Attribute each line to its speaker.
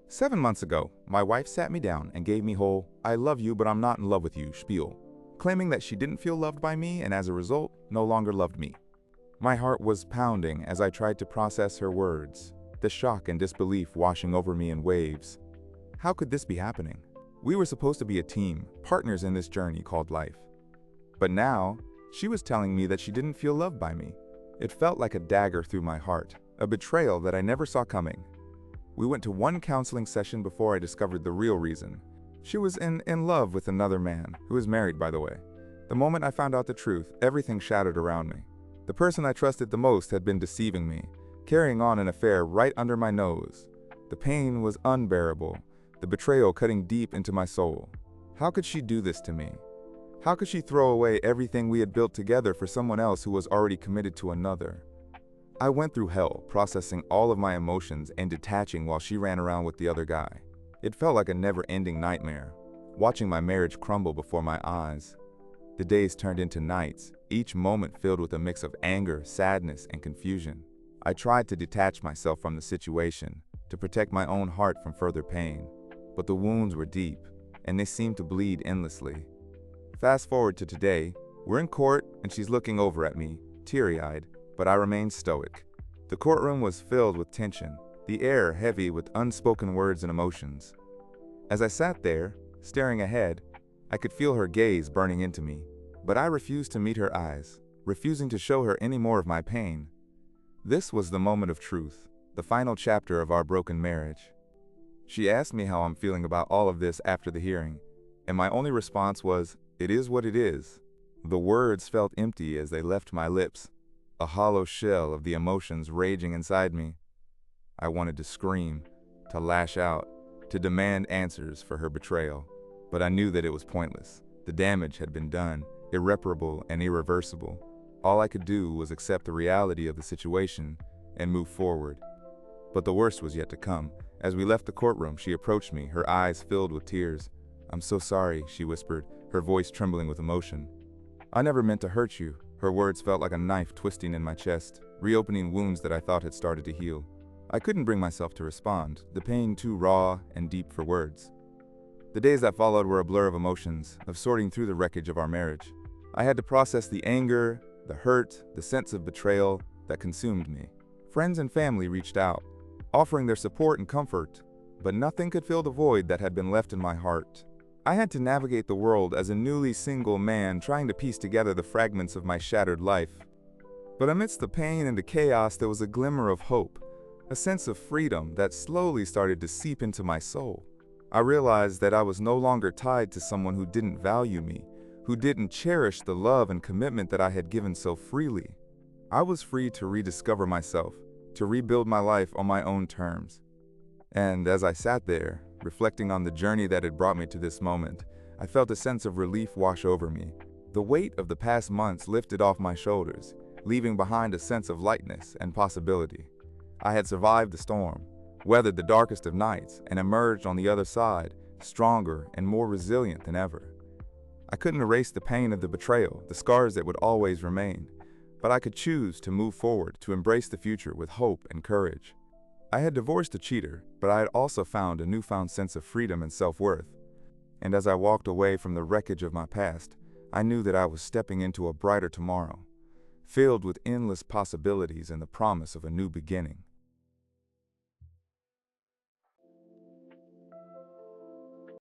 Speaker 1: 7 months ago, my wife sat me down and gave me whole, "I love you, but I'm not in love with you" spiel, claiming that she didn't feel loved by me and as a result, no longer loved me. My heart was pounding as I tried to process her words, the shock and disbelief washing over me in waves. How could this be happening? We were supposed to be a team, partners in this journey called life. But now, she was telling me that she didn't feel loved by me. It felt like a dagger through my heart, a betrayal that I never saw coming. We went to one counseling session before I discovered the real reason. She was in love with another man, who is married, by the way. The moment I found out the truth, everything shattered around me. The person I trusted the most had been deceiving me, carrying on an affair right under my nose. The pain was unbearable, the betrayal cutting deep into my soul. How could she do this to me? How could she throw away everything we had built together for someone else who was already committed to another? I went through hell, processing all of my emotions and detaching while she ran around with the other guy. It felt like a never-ending nightmare, watching my marriage crumble before my eyes. The days turned into nights, each moment filled with a mix of anger, sadness, and confusion. I tried to detach myself from the situation, to protect my own heart from further pain. But the wounds were deep, and they seemed to bleed endlessly. Fast forward to today, we're in court and she's looking over at me, teary-eyed, but I remained stoic. The courtroom was filled with tension, the air heavy with unspoken words and emotions. As I sat there, staring ahead, I could feel her gaze burning into me, but I refused to meet her eyes, refusing to show her any more of my pain. This was the moment of truth, the final chapter of our broken marriage. She asked me how I'm feeling about all of this after the hearing, and my only response was, "It is what it is." The words felt empty as they left my lips, a hollow shell of the emotions raging inside me. I wanted to scream, to lash out, to demand answers for her betrayal, but I knew that it was pointless. The damage had been done, irreparable and irreversible. All I could do was accept the reality of the situation and move forward. But the worst was yet to come. As we left the courtroom, she approached me, her eyes filled with tears. "I'm so sorry," she whispered, her voice trembling with emotion. "I never meant to hurt you." Her words felt like a knife twisting in my chest, reopening wounds that I thought had started to heal. I couldn't bring myself to respond, the pain too raw and deep for words. The days that followed were a blur of emotions, of sorting through the wreckage of our marriage. I had to process the anger, the hurt, the sense of betrayal that consumed me. Friends and family reached out, offering their support and comfort, but nothing could fill the void that had been left in my heart. I had to navigate the world as a newly single man trying to piece together the fragments of my shattered life. But amidst the pain and the chaos, there was a glimmer of hope, a sense of freedom that slowly started to seep into my soul. I realized that I was no longer tied to someone who didn't value me, who didn't cherish the love and commitment that I had given so freely. I was free to rediscover myself, to rebuild my life on my own terms. And as I sat there, reflecting on the journey that had brought me to this moment, I felt a sense of relief wash over me. The weight of the past months lifted off my shoulders, leaving behind a sense of lightness and possibility. I had survived the storm, weathered the darkest of nights, and emerged on the other side, stronger and more resilient than ever. I couldn't erase the pain of the betrayal, the scars that would always remain, but I could choose to move forward, to embrace the future with hope and courage. I had divorced a cheater, but I had also found a newfound sense of freedom and self-worth. And as I walked away from the wreckage of my past, I knew that I was stepping into a brighter tomorrow, filled with endless possibilities and the promise of a new beginning.